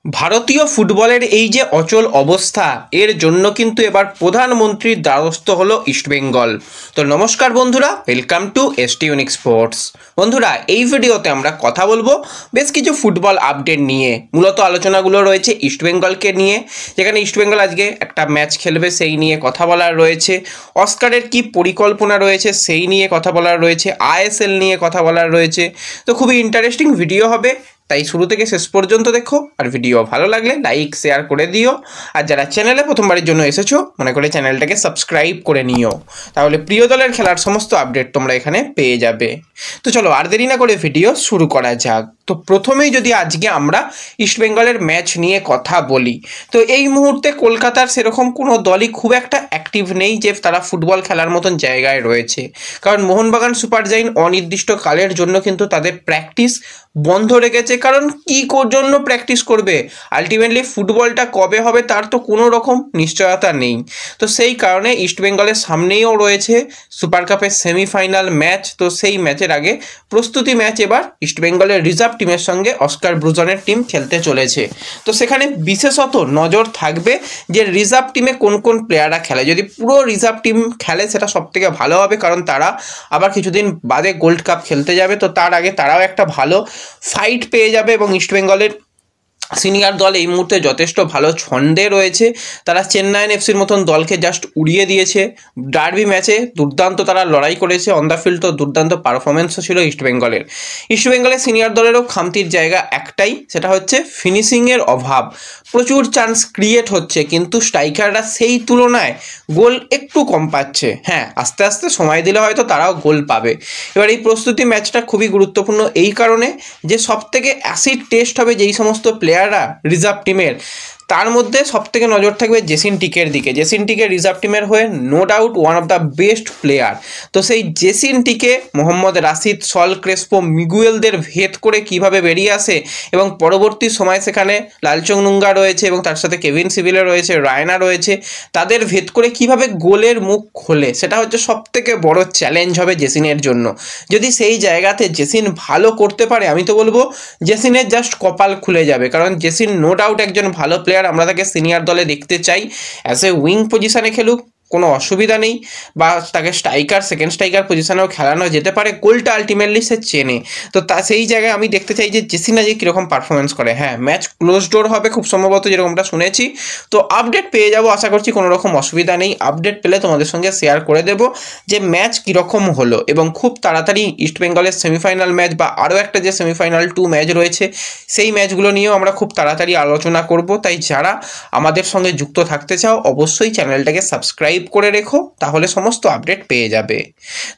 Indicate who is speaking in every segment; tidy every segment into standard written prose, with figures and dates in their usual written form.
Speaker 1: ভারতীয় ফুটবলের এই যে অচল অবস্থা এর জন্য কিন্তু এবার প্রধানমন্ত্রীর দ্বারস্থ হলো ইস্টবেঙ্গল। তো নমস্কার বন্ধুরা, welcome to ST unique sports. বন্ধুরা, এই ভিডিওতে আমরা কথা বলবো বেশ কিছু ফুটবল আপডেট নিয়ে। মূলত আলোচনাগুলো রয়েছে ইস্টবেঙ্গলকে নিয়ে, যেখানে ইস্টবেঙ্গল আজকে একটা ম্যাচ খেলবে সেই নিয়ে কথা বলার রয়েছে, অস্কারের কি পরিকল্পনা রয়েছে সেই নিয়ে কথা বলার রয়েছে, আইএসএল নিয়ে কথা বলার রয়েছে। তো খুবই ইন্টারেস্টিং ভিডিও হবে, তাই শুরু থেকে শেষ পর্যন্ত দেখো। আর ভিডিও ভালো লাগলে লাইক শেয়ার করে দিও। আর যারা চ্যানেলে প্রথমবারের জন্য এসেছো মনে করে চ্যানেলটাকে সাবস্ক্রাইব করে নিও, তাহলে প্রিয় দলের খেলার সমস্ত আপডেট তোমরা এখানে পেয়ে যাবে। তো চলো আর দেরি না করে ভিডিও শুরু করা যাক। তো প্রথমেই যদি আজকে আমরা ইস্টবেঙ্গলের ম্যাচ নিয়ে কথা বলি, তো এই মুহূর্তে কলকাতার সেরকম কোনো দলই খুব একটা অ্যাক্টিভ নেই যে তারা ফুটবল খেলার মতন জায়গায় রয়েছে। কারণ মোহনবাগান সুপার জায়েন্ট অনির্দিষ্টকালের জন্য কিন্তু তাদের প্র্যাকটিস বন্ধ রেখেছে। কারণ কী জন্য প্র্যাকটিস করবে? আলটিমেটলি ফুটবলটা কবে হবে তার তো কোনো রকম নিশ্চয়তা নেই। তো সেই কারণে ইস্টবেঙ্গলের সামনেও রয়েছে সুপার কাপের সেমিফাইনাল ম্যাচ। তো সেই ম্যাচের আগে প্রস্তুতি ম্যাচ এবার ইস্টবেঙ্গলের রিজার্ভ টিমের সঙ্গে অস্কার ব্রুজনের টিম খেলতে চলেছে। তো সেখানে বিশেষত নজর থাকবে যে রিজার্ভ টিমে কোন কোন প্লেয়াররা খেলে। যদি পুরো রিজার্ভ টিম খেলে সেটা সবথেকে ভালো হবে, কারণ তারা আবার কিছুদিন বাদে গোল্ড কাপ খেলতে যাবে। তো তার আগে তারাও একটা ভালো ফাইট পেয়ে যাবে। এবং ইস্টবেঙ্গলের সিনিয়র দল এই মুহূর্তে যথেষ্ট ভালো ছন্দে রয়েছে। তারা চেন্নাইন এফসির মতন দলকে জাস্ট উড়িয়ে দিয়েছে। ডার্বি ম্যাচে দুর্দান্ত তারা লড়াই করেছে, অন দ্য ফিল্ড তো দুর্দান্ত পারফরমেন্সও ছিল ইস্টবেঙ্গলের সিনিয়র দলেরও খামতির জায়গা একটাই, সেটা হচ্ছে ফিনিশিংয়ের অভাব। প্রচুর চান্স ক্রিয়েট হচ্ছে কিন্তু স্ট্রাইকাররা সেই তুলনায় গোল একটু কম পাচ্ছে। হ্যাঁ, আস্তে আস্তে সময় দিলে হয়তো তারাও গোল পাবে। এবার এই প্রস্তুতি ম্যাচটা খুবই গুরুত্বপূর্ণ এই কারণে যে সবথেকে অ্যাসিড টেস্ট হবে যেই সমস্ত প্লেয়াররা রিজার্ভ টিমের, তার মধ্যে সবথেকে নজর থাকবে জেসিন টিকের দিকে। জেসিন টিকে রিজার্ভ টিমের হয়ে no doubt one of the best player. তো সেই Jesin TK Mohammad Rashid, Saul Crespo, মিগুয়েলদের ভেদ করে কিভাবে বেরিয়ে আসে এবং পরবর্তী সময় সেখানে লালচং নুঙ্গা রয়েছে এবং তার সাথে কেভিন সিভিলে রয়েছে, রায়না রয়েছে, তাদের ভেদ করে কিভাবে গোলের মুখ খোলে, সেটা হচ্ছে সবথেকে বড় চ্যালেঞ্জ হবে জেসিনের জন্য। যদি সেই জায়গাতে জেসিন ভালো করতে পারে, আমি তো বলবো জেসিনের জাস্ট কপাল খুলে যাবে। কারণ জেসিন নো ডাউট একজন ভালো প্লেয়ার, আমরা তাকে সিনিয়র দলে দেখতে চাই। অ্যাজ এ উইং পজিশানে খেলুক, কোনো অসুবিধা নেই, বা তাকে স্ট্রাইকার, সেকেন্ড স্ট্রাইকার পজিশনেও খেলানো যেতে পারে। গোলটা আলটিমেটলি সে চেনে। তো সেই জায়গায় আমি দেখতে চাই যে জেসিনা যে কীরকম পারফরমেন্স করে। হ্যাঁ, ম্যাচ ক্লোজ ডোর হবে খুব সম্ভবত, যেরকমটা শুনেছি। তো আপডেট পেয়ে যাব, আশা করছি কোনো রকম অসুবিধা নেই। আপডেট পেলে তোমাদের সঙ্গে শেয়ার করে দেব যে ম্যাচ কীরকম হলো। এবং খুব তাড়াতাড়ি ইস্টবেঙ্গলের সেমিফাইনাল ম্যাচ বা আরও একটা যে সেমিফাইনাল 2 ম্যাচ রয়েছে সেই ম্যাচগুলো নিয়েও আমরা খুব তাড়াতাড়ি আলোচনা করব। তাই যারা আমাদের সঙ্গে যুক্ত থাকতে চাও অবশ্যই চ্যানেলটাকে সাবস্ক্রাইব করে রেখো, তাহলে সমস্ত আপডেট পেয়ে যাবে।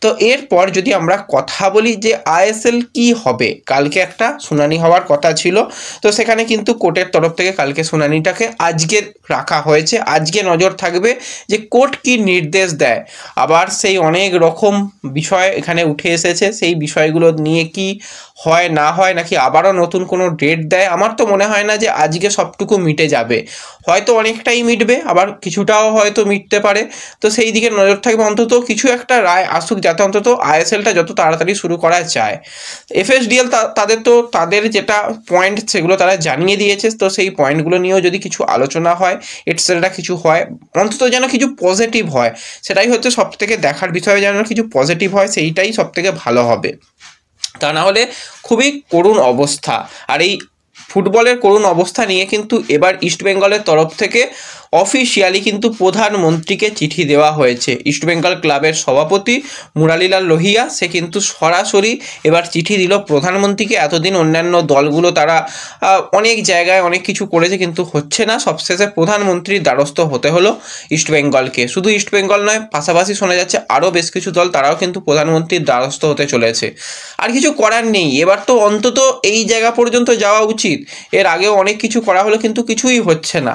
Speaker 1: তো এরপর যদি আমরা কথা বলি যে আইএসএল কি হবে, কালকে একটা শুনানি হওয়ার কথা ছিল। তো সেখানে কিন্তু কোর্টের তরফ থেকে কালকে শুনানিটাকে আজকে রাখা হয়েছে। আজকে নজর থাকবে যে কোর্ট কি নির্দেশ দেয়। আবার সেই অনেক রকম বিষয় এখানে উঠে এসেছে, সেই বিষয়গুলো নিয়ে কি হয় না হয়, নাকি আবারও নতুন কোনো ডেট দেয়। আমার তো মনে হয় না যে আজকে সবটুকু মিটে যাবে, হয়তো অনেকটাই মিটবে, আবার কিছুটাও হয়তো মিটতে পারে। তো সেই দিকে নজর থাকবে, অন্তত কিছু একটা রায় আসুক যাতে অন্তত আইএসএলটা যত তাড়াতাড়ি শুরু করা যায়। এফএসডিএল তাদের যেটা পয়েন্ট সেগুলো তারা জানিয়ে দিয়েছে। তো সেই পয়েন্টগুলো নিয়েও যদি কিছু আলোচনা হয়, এটসেট্রা কিছু হয়, অন্তত যেন কিছু পজিটিভ হয়, সেটাই হচ্ছে সবথেকে দেখার বিষয়। যেন কিছু পজিটিভ হয় সেইটাই সবথেকে ভালো হবে। তা না হলে খুবই করুণ অবস্থা। আর এই ফুটবলের করুণ অবস্থা নিয়ে কিন্তু এবার ইস্টবেঙ্গলের তরফ থেকে অফিসিয়ালি কিন্তু প্রধানমন্ত্রীকে চিঠি দেওয়া হয়েছে। ইস্টবেঙ্গল ক্লাবের সভাপতি মুরালিলাল লোহিয়া সে কিন্তু সরাসরি এবার চিঠি দিল প্রধানমন্ত্রীকে। এতদিন অন্যান্য দলগুলো তারা অনেক জায়গায় অনেক কিছু করেছে কিন্তু হচ্ছে না, সবশেষে প্রধানমন্ত্রীর দ্বারস্থ হতে হলো ইস্টবেঙ্গলকে। শুধু ইস্টবেঙ্গল নয়, পাশাপাশি শোনা যাচ্ছে আরও বেশ কিছু দল তারাও কিন্তু প্রধানমন্ত্রীর দ্বারস্থ হতে চলেছে। আর কিছু করার নেই, এবার তো অন্তত এই জায়গা পর্যন্ত যাওয়া উচিত। এর আগেও অনেক কিছু করা হলো কিন্তু কিছুই হচ্ছে না।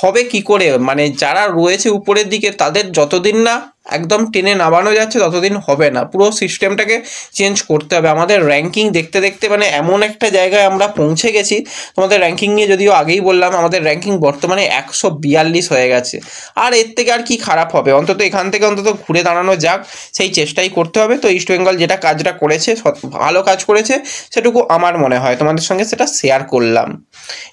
Speaker 1: হবে কি করে? মানে যারা রয়েছে উপরের দিকে তাদের যতদিন না একদম টেনে নামানো যাচ্ছে ততদিন হবে না, পুরো সিস্টেমটাকে চেঞ্জ করতে হবে। আমাদের র্যাঙ্কিং দেখতে দেখতে মানে এমন একটা জায়গায় আমরা পৌঁছে গেছি, তোমাদের র্যাঙ্কিং নিয়ে যদিও আগেই বললাম, আমাদের র্যাঙ্কিং বর্তমানে 142 হয়ে গেছে। আর এর থেকে আর কি খারাপ হবে, অন্তত এখান থেকে অন্তত ঘুরে দাঁড়ানো যাক, সেই চেষ্টাই করতে হবে। তো ইস্টবেঙ্গল যেটা কাজটা করেছে, ভালো কাজ করেছে, সেটুকু আমার মনে হয়, তোমাদের সঙ্গে সেটা শেয়ার করলাম।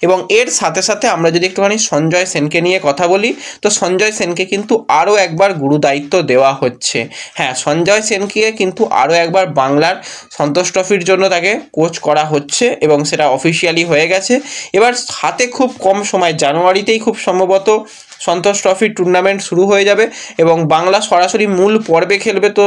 Speaker 1: এবং এর সাথে সাথে আমরা যদি একটুখানি সঞ্জয় সেনকে নিয়ে কথা বলি, তো সঞ্জয় সেনকে কিন্তু আরও একবার গুরু দায়িত্ব দেওয়া হচ্ছে। হ্যাঁ, সঞ্জয় সেনকে কিন্তু আরও একবার বাংলার সন্তোষ ট্রফির জন্য তাকে কোচ করা হচ্ছে এবং সেটা অফিসিয়ালি হয়ে গেছে। এবার হাতে খুব কম সময়, জানুয়ারিতেই খুব সম্ভবত সন্তোষ ট্রফির টুর্নামেন্ট শুরু হয়ে যাবে এবং বাংলা সরাসরি মূল পর্বে খেলবে। তো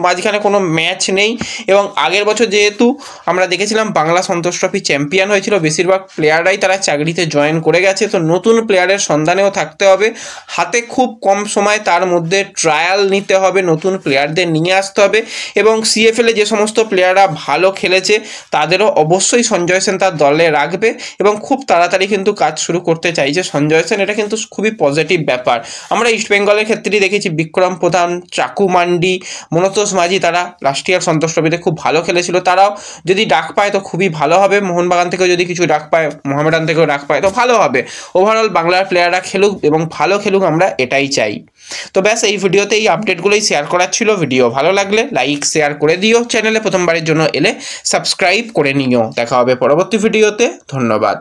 Speaker 1: মাঝখানে কোনো ম্যাচ নেই এবং আগের বছর যেহেতু আমরা দেখেছিলাম বাংলা সন্তোষ ট্রফি চ্যাম্পিয়ন হয়েছিল, বেশিরভাগ প্লেয়াররাই তারা চাকরিতে জয়েন করে গেছে। তো নতুন প্লেয়ারের সন্ধানেও থাকতে হবে, হাতে খুব কম সময়, তার মধ্যে ট্রায়াল নিতে হবে, নতুন প্লেয়ারদের নিয়ে আসতে হবে এবং সিএফএলে যে সমস্ত প্লেয়াররা ভালো খেলেছে তাদেরও অবশ্যই সঞ্জয় সেন তার দলে রাখবে এবং খুব তাড়াতাড়ি কিন্তু কাজ শুরু করতে চাইছে সঞ্জয় সেন। এটা কিন্তু খুবই পজিটিভ ব্যাপার। আমরা ইস্টবেঙ্গলের ক্ষেত্রেই দেখেছি বিক্রম প্রধান, চাকু মান্ডি, মনোতোষ মাঝি, তারা লাস্ট ইয়ার সন্তোষ ট্রফিতে খুব ভালো খেলেছিল। তারাও যদি ডাক পায় তো খুবই ভালো হবে, মোহনবাগান থেকেও যদি কিছু ডাক পায়, মোহামেডান থেকেও ডাক পায় তো ভালো হবে। ওভারঅল বাংলার প্লেয়াররা খেলুক এবং ভালো খেলুক, আমরা এটাই চাই। তো ব্যাস, এই ভিডিওতে এই আপডেটগুলোই শেয়ার করার ছিল। ভিডিও ভালো লাগলে লাইক শেয়ার করে দিও, চ্যানেলে প্রথমবারের জন্য এলে সাবস্ক্রাইব করে নিও। দেখা হবে পরবর্তী ভিডিওতে, ধন্যবাদ।